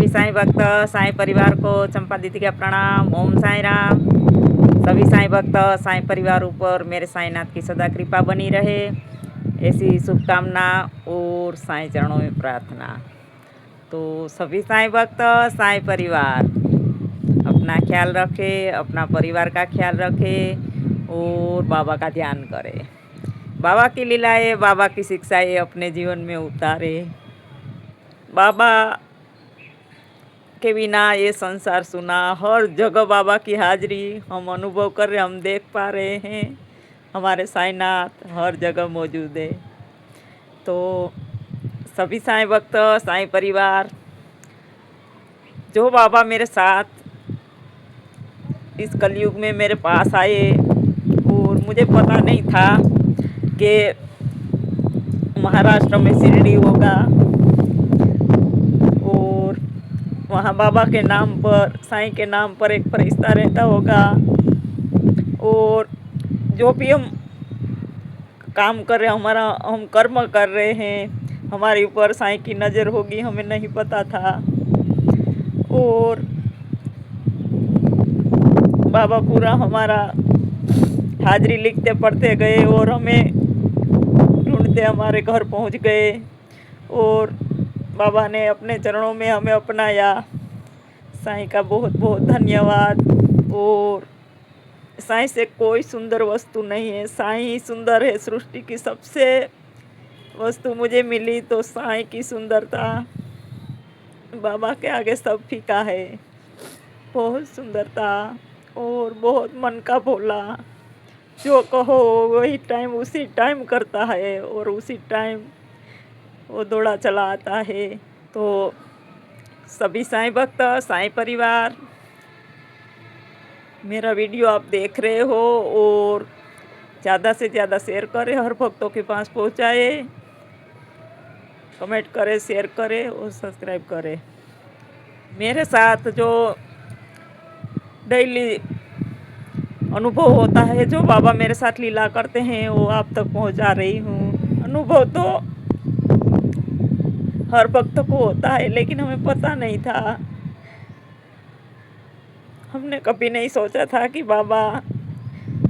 साईं भक्त साईं परिवार को चंपा दीदी का प्रणाम। ओम साईं राम। सभी साईं भक्त साईं परिवार ऊपर मेरे साईंनाथ की सदा कृपा बनी रहे, ऐसी शुभकामना और साईं चरणों में प्रार्थना। तो सभी साईं भक्त साईं परिवार अपना ख्याल रखे, अपना परिवार का ख्याल रखे और बाबा का ध्यान करे। बाबा की लीलाएं, बाबा की शिक्षाएं अपने जीवन में उतारे। बाबा के बिना ये संसार सुना, हर जगह बाबा की हाजिरी हम अनुभव कर रहे, हम देख पा रहे हैं। हमारे साईंनाथ हर जगह मौजूद है। तो सभी साईं भक्त साईं परिवार, जो बाबा मेरे साथ इस कलयुग में मेरे पास आए और मुझे पता नहीं था कि महाराष्ट्र में शिरडी होगा और वहाँ बाबा के नाम पर, साईं के नाम पर एक फरिश्ता रहता होगा और जो भी हम काम कर रहे हैं, हम कर्म कर रहे हैं, हमारे ऊपर साईं की नज़र होगी, हमें नहीं पता था। और बाबा पूरा हमारा हाजिरी लिखते पढ़ते गए और हमें ढूंढते हमारे घर पहुंच गए और बाबा ने अपने चरणों में हमें अपनाया। साईं का बहुत बहुत धन्यवाद। और साईं से कोई सुंदर वस्तु नहीं है, साईं ही सुंदर है। सृष्टि की सबसे वस्तु मुझे मिली तो साईं की सुंदरता, बाबा के आगे सब फीका है। बहुत सुंदरता और बहुत मन का भोला, जो कहो वही टाइम उसी टाइम करता है और उसी टाइम वो दौड़ा चला आता है। तो सभी साईं भक्त साईं परिवार, मेरा वीडियो आप देख रहे हो और ज़्यादा से ज़्यादा शेयर करें, हर भक्तों के पास पहुँचाए, कमेंट करें, शेयर करें और सब्सक्राइब करें। मेरे साथ जो डेली अनुभव होता है, जो बाबा मेरे साथ लीला करते हैं, वो आप तक पहुंचा रही हूँ। अनुभव तो हर भक्त को होता है, लेकिन हमें पता नहीं था, हमने कभी नहीं सोचा था कि बाबा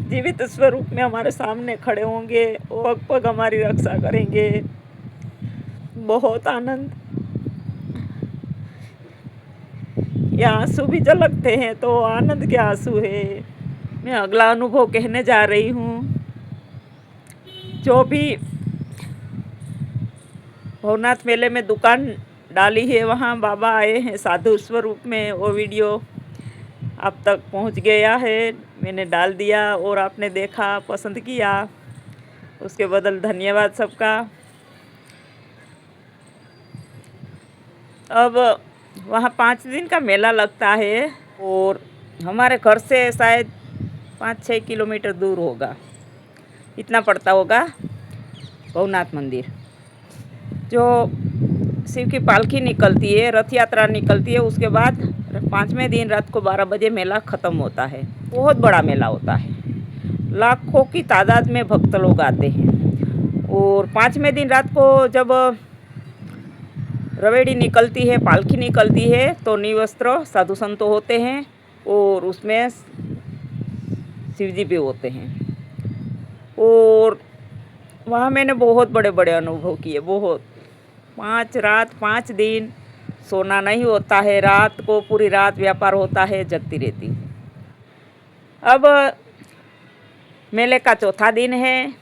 जीवित स्वरूप में हमारे सामने खड़े होंगे, पग पग हमारी रक्षा करेंगे। बहुत आनंद, ये आंसू भी झलकते हैं तो आनंद के आंसू है। मैं अगला अनुभव कहने जा रही हूँ। जो भी भवनाथ मेले में दुकान डाली है, वहाँ बाबा आए हैं साधु स्वरूप में, वो वीडियो आप तक पहुँच गया है। मैंने डाल दिया और आपने देखा, पसंद किया, उसके बदल धन्यवाद सबका। अब वहाँ 5 दिन का मेला लगता है और हमारे घर से शायद 5-6 किलोमीटर दूर होगा, इतना पड़ता होगा भवनाथ मंदिर। जो शिव की पालकी निकलती है, रथ यात्रा निकलती है, उसके बाद 5वें दिन रात को 12 बजे मेला ख़त्म होता है। बहुत बड़ा मेला होता है, लाखों की तादाद में भक्त लोग आते हैं। और 5वें दिन रात को जब रवेड़ी निकलती है, पालकी निकलती है, तो निवस्त्र साधु संत होते हैं और उसमें शिव जी भी होते हैं। और वहाँ मैंने बहुत बड़े बड़े अनुभव किए, बहुत। 5 रात 5 दिन सोना नहीं होता है, रात को पूरी रात व्यापार होता है, जगती रहती है। अब मेले का चौथा दिन है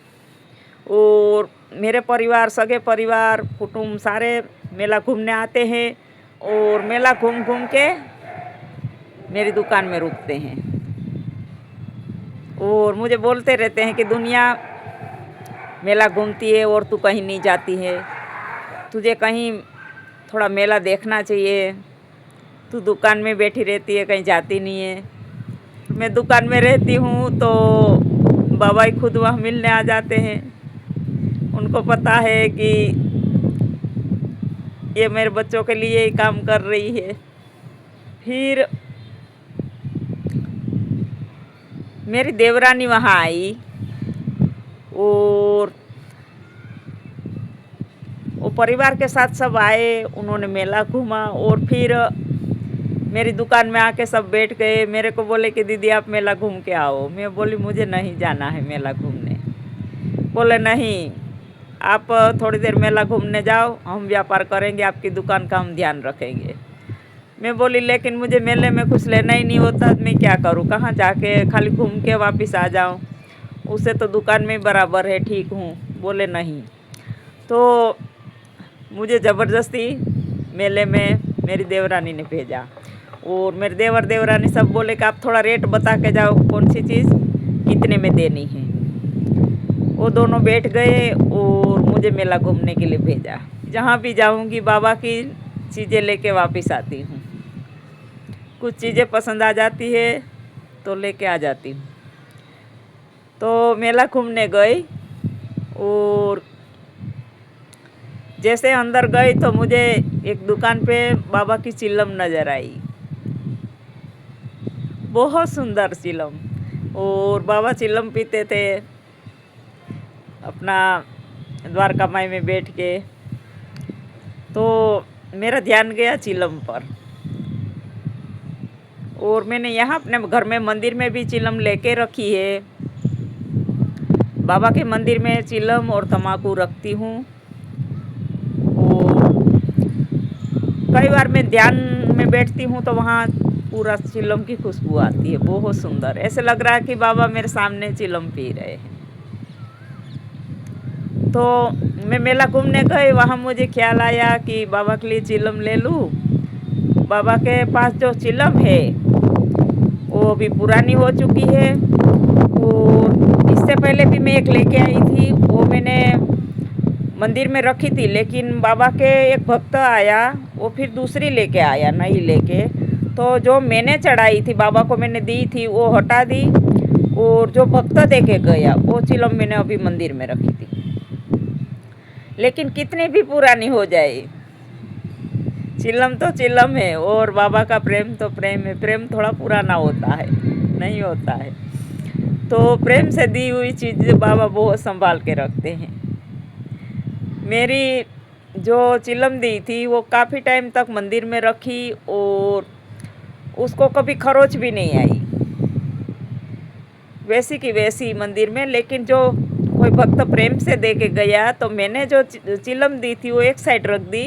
और मेरे परिवार, सगे परिवार, कुटुंब सारे मेला घूमने आते हैं और मेला घूम घूम के मेरी दुकान में रुकते हैं और मुझे बोलते रहते हैं कि दुनिया मेला घूमती है और तू कहीं नहीं जाती है, तुझे कहीं थोड़ा मेला देखना चाहिए, तू दुकान में बैठी रहती है, कहीं जाती नहीं है। मैं दुकान में रहती हूँ तो बाबा ही खुद वहाँ मिलने आ जाते हैं। उनको पता है कि ये मेरे बच्चों के लिए ही काम कर रही है। फिर मेरी देवरानी वहाँ आई और वो परिवार के साथ सब आए, उन्होंने मेला घूमा और फिर मेरी दुकान में आके सब बैठ गए। मेरे को बोले कि दीदी आप मेला घूम के आओ। मैं बोली मुझे नहीं जाना है मेला घूमने। बोले नहीं, आप थोड़ी देर मेला घूमने जाओ, हम व्यापार करेंगे, आपकी दुकान का हम ध्यान रखेंगे। मैं बोली लेकिन मुझे मेले में कुछ लेना ही नहीं होता, मैं क्या करूँ, कहाँ जाके खाली घूम के वापस आ जाऊँ, उससे तो दुकान में बराबर है, ठीक हूँ। बोले नहीं। तो मुझे ज़बरदस्ती मेले में मेरी देवरानी ने भेजा और मेरे देवर देवरानी सब बोले कि आप थोड़ा रेट बता के जाओ, कौन सी चीज़ कितने में देनी है। वो दोनों बैठ गए और मुझे मेला घूमने के लिए भेजा। जहाँ भी जाऊँगी बाबा की चीज़ें लेके वापस आती हूँ। कुछ चीज़ें पसंद आ जाती है तो लेके आ जाती हूँ। तो मेला घूमने गई और जैसे अंदर गई तो मुझे एक दुकान पे बाबा की चिलम नज़र आई, बहुत सुंदर चिलम। और बाबा चिलम पीते थे अपना द्वारका माई में बैठ के। तो मेरा ध्यान गया चिलम पर और मैंने यहाँ अपने घर में मंदिर में भी चिलम लेके रखी है। बाबा के मंदिर में चिलम और तम्बाकू रखती हूँ। और कई बार मैं ध्यान में बैठती हूँ तो वहाँ पूरा चिलम की खुशबू आती है, बहुत सुंदर। ऐसे लग रहा है कि बाबा मेरे सामने चिलम पी रहे हैं। तो मैं मेला घूमने गई, वहाँ मुझे ख्याल आया कि बाबा के लिए चिलम ले लूँ। बाबा के पास जो चिलम है वो भी पुरानी हो चुकी है और इससे पहले भी मैं एक लेके आई थी, वो मैंने मंदिर में रखी थी। लेकिन बाबा के एक भक्त आया, वो फिर दूसरी लेके आया नई लेके। तो जो मैंने चढ़ाई थी बाबा को मैंने दी थी वो हटा दी और जो भक्त दे के गया वो चिलम मैंने अभी मंदिर में रखी थी। लेकिन कितनी भी पुरानी हो जाए, चिलम तो चिलम है और बाबा का प्रेम तो प्रेम है। प्रेम थोड़ा पुराना होता है, नहीं होता है। तो प्रेम से दी हुई चीज़ बाबा बहुत संभाल के रखते हैं। मेरी जो चिलम दी थी वो काफ़ी टाइम तक मंदिर में रखी और उसको कभी खरोच भी नहीं आई, वैसी की वैसी मंदिर में। लेकिन जो कोई भक्त प्रेम से दे के गया तो मैंने जो चिलम दी थी वो एक साइड रख दी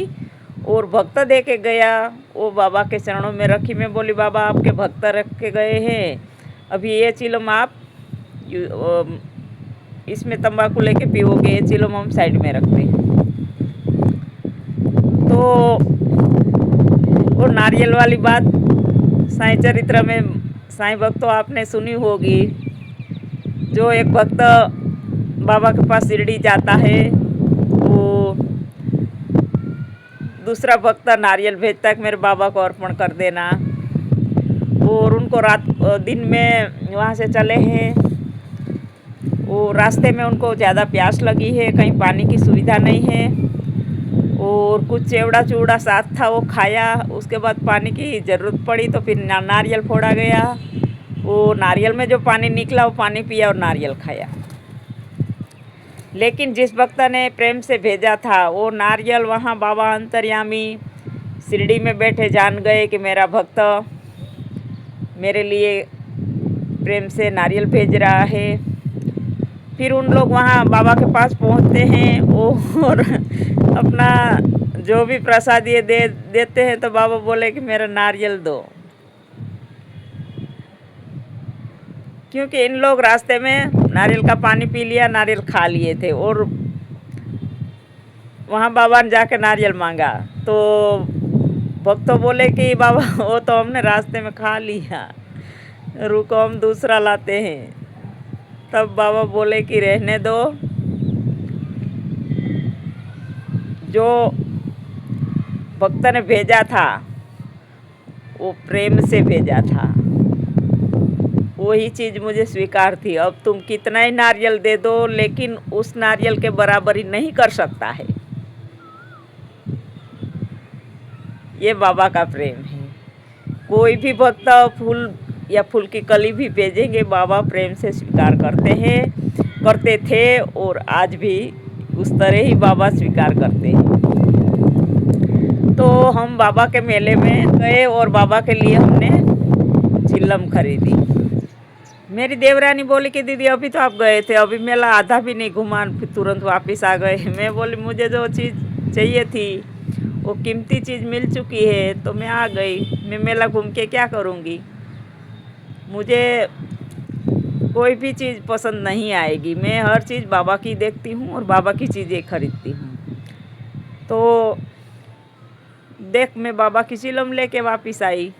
और भक्त दे के गया वो बाबा के चरणों में रखी। मैं बोली बाबा आपके भक्त रख के गए हैं, अभी ये चिलम आप इसमें तंबाकू लेके पीओगे, ये चिलम हम साइड में रखते हैं। तो वो नारियल वाली बात साईं चरित्र में साईं भक्त तो आपने सुनी होगी। जो एक भक्त बाबा के पास शिरडी जाता है वो दूसरा भक्त नारियल भेजता है कि मेरे बाबा को अर्पण कर देना। और उनको दिन में वहाँ से चले हैं, वो रास्ते में उनको ज़्यादा प्यास लगी है, कहीं पानी की सुविधा नहीं है और कुछ चेवड़ा चूड़ा साथ था वो खाया। उसके बाद पानी की ज़रूरत पड़ी तो फिर नारियल फोड़ा गया। वो नारियल में जो पानी निकला वो पानी पिया और नारियल खाया। लेकिन जिस भक्त ने प्रेम से भेजा था वो नारियल वहाँ बाबा अंतर्यामी शिरडी में बैठे जान गए कि मेरा भक्त मेरे लिए प्रेम से नारियल भेज रहा है। फिर उन लोग वहाँ बाबा के पास पहुँचते हैं और अपना जो भी प्रसाद ये देते हैं तो बाबा बोले कि मेरा नारियल दो, क्योंकि इन लोग रास्ते में नारियल का पानी पी लिया, नारियल खा लिए थे और वहाँ बाबा ने जाके नारियल मांगा तो भक्त बोले कि बाबा वो तो हमने रास्ते में खा लिया, रुको हम दूसरा लाते हैं। तब बाबा बोले कि रहने दो, जो भक्त ने भेजा था वो प्रेम से भेजा था, वही चीज़ मुझे स्वीकार थी। अब तुम कितना ही नारियल दे दो लेकिन उस नारियल के बराबरी नहीं कर सकता है। ये बाबा का प्रेम है। कोई भी भक्त फूल या फूल की कली भी भेजेंगे बाबा प्रेम से स्वीकार करते हैं, करते थे और आज भी उस तरह ही बाबा स्वीकार करते हैं। तो हम बाबा के मेले में गए और बाबा के लिए हमने चिल्लम खरीदी। मेरी देवरानी बोली कि दीदी अभी तो आप गए थे, अभी मेला आधा भी नहीं घुमा, फिर तुरंत वापस आ गए। मैं बोली मुझे जो चीज़ चाहिए थी वो कीमती चीज़ मिल चुकी है, तो मैं आ गई। मैं मेला घूम के क्या करूँगी? मुझे कोई भी चीज़ पसंद नहीं आएगी। मैं हर चीज़ बाबा की देखती हूँ और बाबा की चीज़ें खरीदती हूँ। तो देख, मैं बाबा की चिलम लेके वापस आई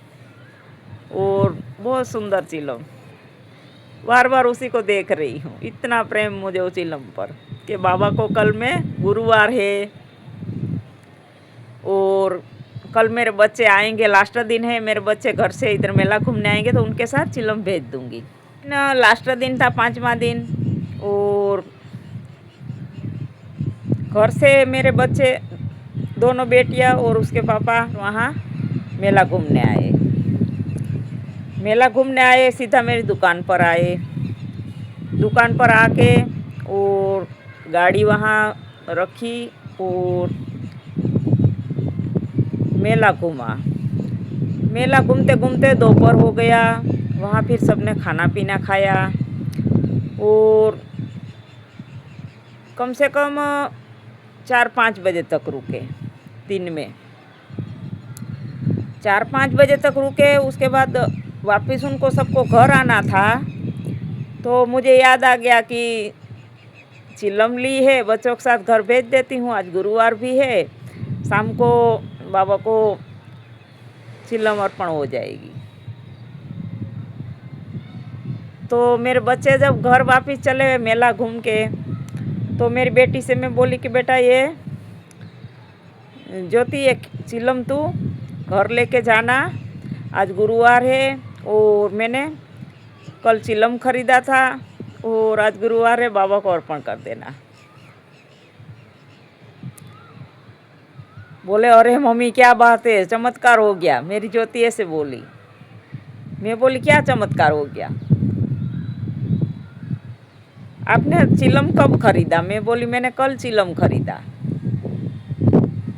और बहुत सुंदर चिलम, बार बार उसी को देख रही हूँ। इतना प्रेम मुझे उस चिलम पर कि बाबा को कल में गुरुवार है और कल मेरे बच्चे आएंगे, लास्ट दिन है, मेरे बच्चे घर से इधर मेला घूमने आएंगे तो उनके साथ चिलम भेज दूँगी ना। लास्ट दिन था 5वां दिन और घर से मेरे बच्चे, दोनों बेटियां और उसके पापा वहाँ मेला घूमने आए। मेला घूमने आए, सीधा मेरी दुकान पर आए। दुकान पर आके और गाड़ी वहाँ रखी और मेला घूमा। मेला घूमते घूमते दोपहर हो गया। वहाँ फिर सबने खाना पीना खाया और कम से कम 4-5 बजे तक रुके। दिन में 4-5 बजे तक रुके। उसके बाद वापस उनको सबको घर आना था, तो मुझे याद आ गया कि चिलम ली है, बच्चों के साथ घर भेज देती हूँ, आज गुरुवार भी है, शाम को बाबा को चिलम अर्पण हो जाएगी। तो मेरे बच्चे जब घर वापस चले मेला घूम के, तो मेरी बेटी से मैं बोली कि बेटा ये ज्योति, एक चिलम तू घर लेके जाना, आज गुरुवार है और मैंने कल चिलम खरीदा था और आज गुरुवार है, बाबा को अर्पण कर देना। बोले अरे मम्मी क्या बात है, चमत्कार हो गया। मेरी ज्योति ऐसे बोली। मैं बोली क्या चमत्कार हो गया? आपने चिलम कब खरीदा? मैं बोली मैंने कल चिलम खरीदा।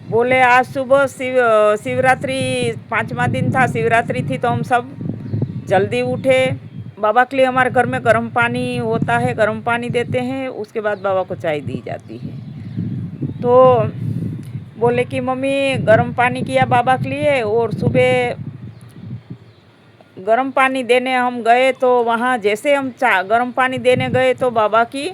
बोले आज सुबह शिवरात्रि 5वां दिन था, शिवरात्रि थी, तो हम सब जल्दी उठे। बाबा के लिए हमारे घर में गर्म पानी होता है, गर्म पानी देते हैं, उसके बाद बाबा को चाय दी जाती है। तो बोले कि मम्मी गर्म पानी किया बाबा के लिए और सुबह गर्म पानी देने हम गए, तो वहाँ जैसे हम गर्म पानी देने गए तो बाबा की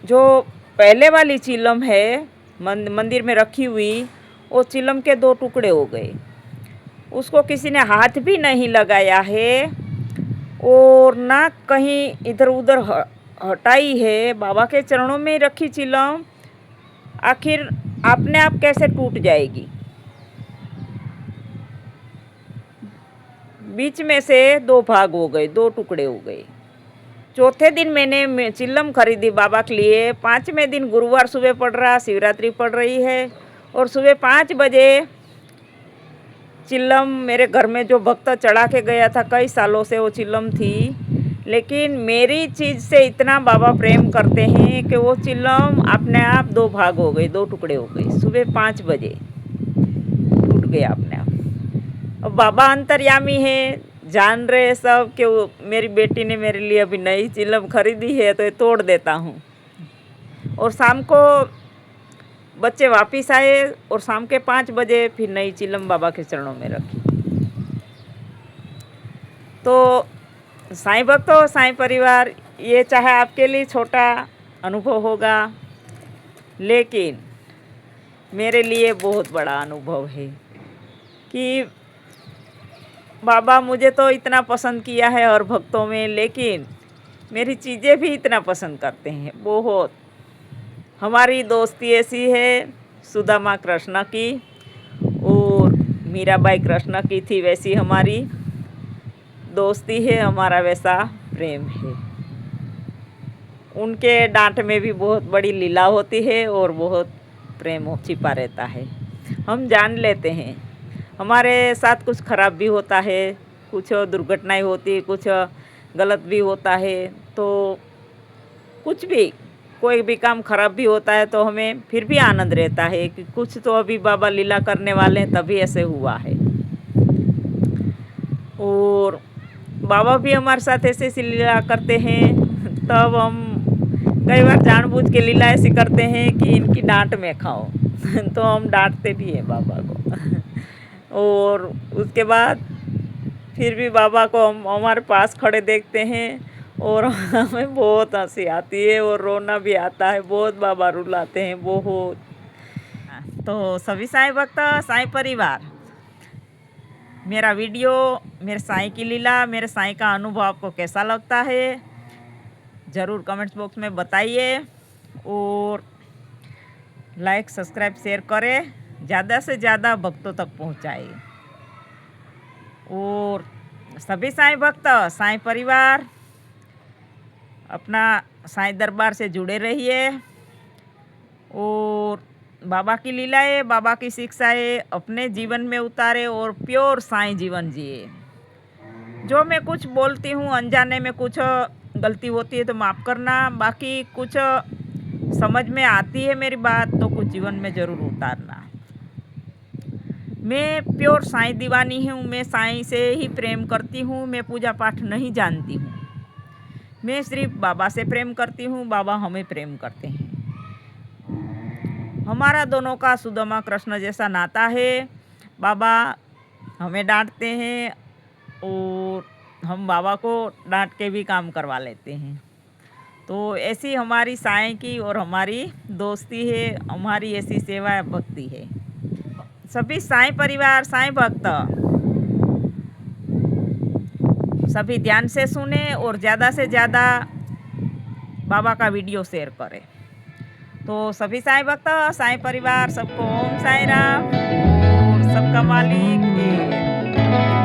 जो पहले वाली चिलम है मंदिर में रखी हुई, वो चिलम के 2 टुकड़े हो गए। उसको किसी ने हाथ भी नहीं लगाया है और ना कहीं इधर उधर हटाई है। बाबा के चरणों में रखी चिलम आखिर अपने आप कैसे टूट जाएगी? बीच में से 2 भाग हो गए, 2 टुकड़े हो गए। चौथे दिन मैंने चिलम खरीदी बाबा के लिए। 5वें दिन गुरुवार सुबह पड़ रहा, शिवरात्रि पड़ रही है और सुबह 5 बजे चिलम मेरे घर में जो भक्त चढ़ा के गया था, कई सालों से वो चिलम थी, लेकिन मेरी चीज़ से इतना बाबा प्रेम करते हैं कि वो चिलम अपने आप 2 भाग हो गई, 2 टुकड़े हो गए। सुबह 5 बजे टूट गया अपने आप। अब बाबा अंतर्यामी है, जान रहे सब कि वो मेरी बेटी ने मेरे लिए अभी नई चिलम खरीदी है तो ये तोड़ देता हूँ। और शाम को बच्चे वापस आए और शाम के 5 बजे फिर नई चिलम बाबा के चरणों में रखी। तो साईं भक्तों, साईं परिवार, ये चाहे आपके लिए छोटा अनुभव होगा, लेकिन मेरे लिए बहुत बड़ा अनुभव है कि बाबा मुझे तो इतना पसंद किया है और भक्तों में, लेकिन मेरी चीज़ें भी इतना पसंद करते हैं बहुत। हमारी दोस्ती ऐसी है, सुदामा कृष्ण की और मीराबाई कृष्ण की थी, वैसी हमारी दोस्ती है, हमारा वैसा प्रेम है। उनके डांट में भी बहुत बड़ी लीला होती है और बहुत प्रेम छिपा रहता है। हम जान लेते हैं हमारे साथ कुछ खराब भी होता है, कुछ दुर्घटनाएं होती, कुछ गलत भी होता है, तो कुछ भी कोई भी काम खराब भी होता है तो हमें फिर भी आनंद रहता है कि कुछ तो अभी बाबा लीला करने वाले हैं, तभी ऐसे हुआ है। और बाबा भी हमारे साथ ऐसे ऐसी लीला करते हैं, तब हम कई बार जानबूझ के लीला ऐसी करते हैं कि इनकी डांट में खाओ तो हम डांटते भी हैं बाबा को। और उसके बाद फिर भी बाबा को हम हमारे पास खड़े देखते हैं और हमें बहुत हंसी आती है और रोना भी आता है, बहुत बाबा रुलाते हैं बहुत। तो सभी साईं भक्त, साईं परिवार, मेरा वीडियो, मेरे साईं की लीला, मेरे साईं का अनुभव आपको कैसा लगता है ज़रूर कमेंट्स बॉक्स में बताइए। और लाइक, सब्सक्राइब, शेयर करें, ज़्यादा से ज़्यादा भक्तों तक पहुँचाए। और सभी साईं भक्त, साईं परिवार, अपना साईं दरबार से जुड़े रहिए और बाबा की लीलाएं, बाबा की शिक्षाएं अपने जीवन में उतारे और प्योर साईं जीवन जिए। जो मैं कुछ बोलती हूँ अनजाने में कुछ गलती होती है तो माफ़ करना, बाकी कुछ समझ में आती है मेरी बात तो कुछ जीवन में ज़रूर उतारना। मैं प्योर साईं दीवानी हूँ, मैं साईं से ही प्रेम करती हूँ, मैं पूजा पाठ नहीं जानती हूँ, मैं सिर्फ बाबा से प्रेम करती हूँ, बाबा हमें प्रेम करते हैं। हमारा दोनों का सुदामा कृष्ण जैसा नाता है। बाबा हमें डांटते हैं और हम बाबा को डांट के भी काम करवा लेते हैं। तो ऐसी हमारी साईं की और हमारी दोस्ती है, हमारी ऐसी सेवा भक्ति है। सभी साईं परिवार, साईं भक्त सभी ध्यान से सुने और ज़्यादा से ज़्यादा बाबा का वीडियो शेयर करें। तो सभी साईं भक्त, साईं परिवार, सबको ओम साईं राम और सबका मालिक एक।